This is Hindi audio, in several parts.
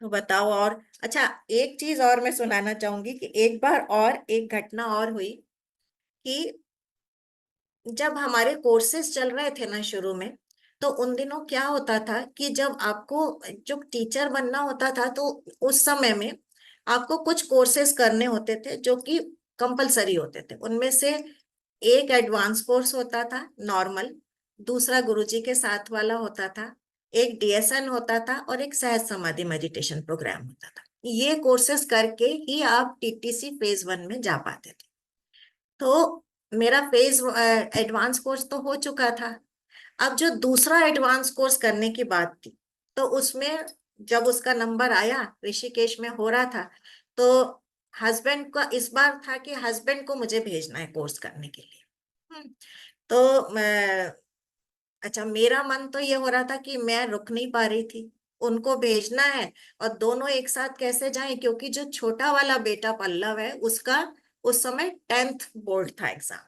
तो बताओ। और अच्छा, एक चीज और मैं सुनाना चाहूंगी कि एक बार और एक घटना और हुई कि जब हमारे कोर्सेज चल रहे थे ना शुरू में, तो उन दिनों क्या होता था कि जब आपको जो टीचर बनना होता था, तो उस समय में आपको कुछ कोर्सेज करने होते थे जो कि कंपलसरी होते थे। उनमें से एक एडवांस कोर्स होता था नॉर्मल, दूसरा गुरुजी के साथ वाला होता था, एक डीएसएन होता था, और एक सहज समाधि मेडिटेशन प्रोग्राम होता था। ये कोर्सेज करके ही आप टीटीसी फेज 1 में जा पाते थे। तो मेरा फेज एडवांस कोर्स तो हो चुका था। अब जो दूसरा एडवांस कोर्स करने की बात थी, तो उसमें जब उसका नंबर आया, ऋषिकेश में हो रहा था, तो हस्बैंड का इस बार था कि हस्बैंड को मुझे भेजना है कोर्स करने के लिए। तो अच्छा, मेरा मन तो ये हो रहा था कि मैं रुक नहीं पा रही थी, उनको भेजना है, और दोनों एक साथ कैसे जाएं, क्योंकि जो छोटा वाला बेटा पल्लव है, उसका उस समय 10th बोर्ड था एग्जाम,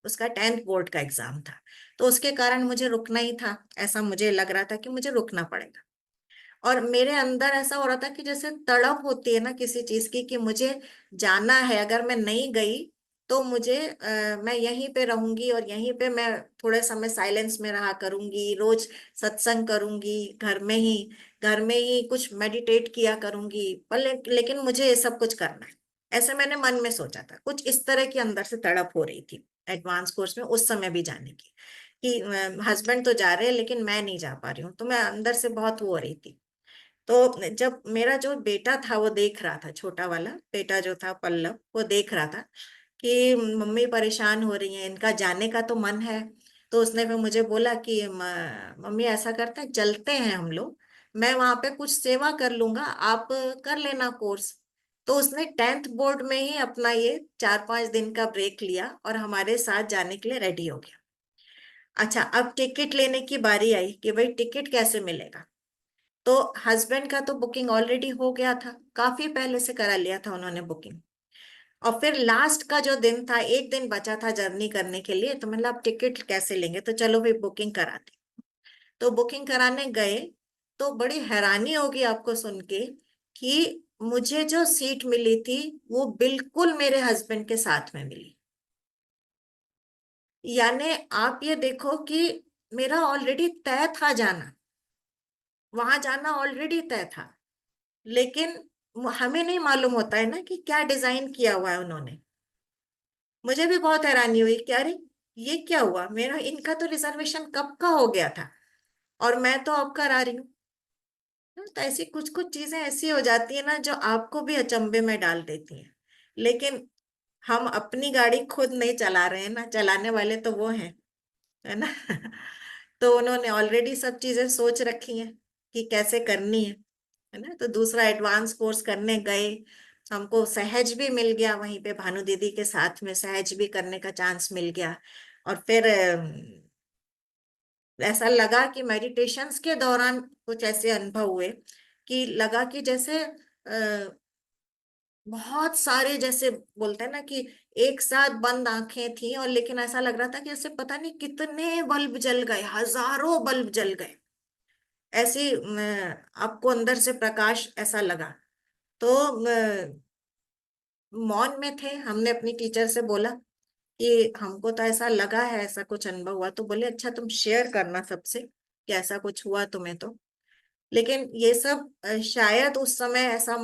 उसका 10th बोर्ड का एग्जाम था। तो उसके कारण मुझे रुकना ही था, ऐसा मुझे लग रहा था कि मुझे रुकना पड़ेगा। और मेरे अंदर ऐसा हो रहा था कि जैसे तड़प होती है ना किसी चीज की, कि मुझे जाना है, अगर मैं नहीं गई तो मुझे मैं यहीं पे रहूंगी, और यहीं पे मैं थोड़े समय साइलेंस में रहा करूंगी, रोज सत्संग करूंगी घर में ही कुछ मेडिटेट किया करूंगी, पर लेकिन मुझे ये सब कुछ करना है। ऐसे मैंने मन में सोचा था, कुछ इस तरह की अंदर से तड़प हो रही थी एडवांस कोर्स में उस समय भी जाने की, कि हस्बैंड तो जा रहे हैं लेकिन मैं नहीं जा पा रही हूँ, तो मैं अंदर से बहुत वो हो रही थी। तो जब मेरा जो बेटा था वो देख रहा था, छोटा वाला बेटा जो था पल्लव, वो देख रहा था कि मम्मी परेशान हो रही है, इनका जाने का तो मन है। तो उसने फिर मुझे बोला कि मम्मी ऐसा करते हैं, चलते हैं हम लोग, मैं वहां पे कुछ सेवा कर लूंगा, आप कर लेना कोर्स। तो उसने 10th बोर्ड में ही अपना ये 4-5 दिन का ब्रेक लिया और हमारे साथ जाने के लिए रेडी हो गया। अच्छा, अब टिकट लेने की बारी आई कि भाई टिकट कैसे मिलेगा। तो हस्बैंड का तो बुकिंग ऑलरेडी हो गया था, काफी पहले से करा लिया था उन्होंने बुकिंग। और फिर लास्ट का जो दिन था, एक दिन बचा था जर्नी करने के लिए, तो मतलब अब टिकट कैसे लेंगे, तो चलो भाई बुकिंग कराते। तो बुकिंग कराने गए, तो बड़ी हैरानी होगी आपको सुन के कि मुझे जो सीट मिली थी वो बिल्कुल मेरे हस्बैंड के साथ में मिली। यानी आप ये देखो कि मेरा ऑलरेडी तय था जाना, वहां जाना ऑलरेडी तय था, लेकिन हमें नहीं मालूम होता है ना कि क्या डिजाइन किया हुआ है उन्होंने। मुझे भी बहुत हैरानी हुई कि अरे ये क्या हुआ, मेरा इनका तो रिजर्वेशन कब का हो गया था और मैं तो अब करा रही हूँ। तो ऐसी कुछ कुछ चीजें ऐसी हो जाती है ना, जो आपको भी अचंभे में डाल देती हैं। लेकिन हम अपनी गाड़ी खुद नहीं चला रहे हैं ना, चलाने वाले तो वो हैं, है ना। तो उन्होंने ऑलरेडी सब चीजें सोच रखी हैं कि कैसे करनी है ना। तो दूसरा एडवांस कोर्स करने गए, हमको सहज भी मिल गया, वहीं पे भानु दीदी के साथ में सहज भी करने का चांस मिल गया। और फिर ऐसा लगा कि मेडिटेशंस के दौरान कुछ ऐसे अनुभव हुए कि लगा कि जैसे बहुत सारे, जैसे बोलते हैं ना कि एक साथ बंद आंखें थी, और लेकिन ऐसा लग रहा था कि जैसे पता नहीं कितने बल्ब जल गए, हजारों बल्ब जल गए, ऐसी आपको अंदर से प्रकाश ऐसा लगा। तो मौन में थे, हमने अपनी टीचर से बोला कि हमको तो ऐसा लगा है, ऐसा कुछ अनुभव हुआ। तो बोले अच्छा तुम शेयर करना सबसे कि ऐसा कुछ हुआ तुम्हें तो। लेकिन ये सब शायद उस समय ऐसा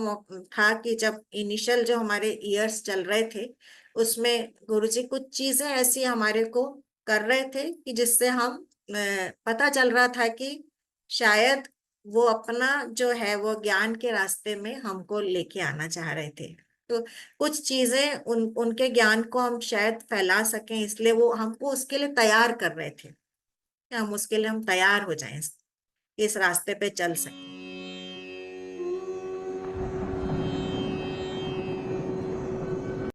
था कि जब इनिशियल जो हमारे ईयर्स चल रहे थे, उसमें गुरुजी कुछ चीजें ऐसी हमारे को कर रहे थे कि जिससे हम पता चल रहा था कि शायद वो अपना जो है वो ज्ञान के रास्ते में हमको लेके आना चाह रहे थे। तो कुछ चीजें उनके ज्ञान को हम शायद फैला सकें, इसलिए वो हमको उसके लिए तैयार कर रहे थे कि हम उसके लिए हम तैयार हो जाएं, इस रास्ते पे चल सके।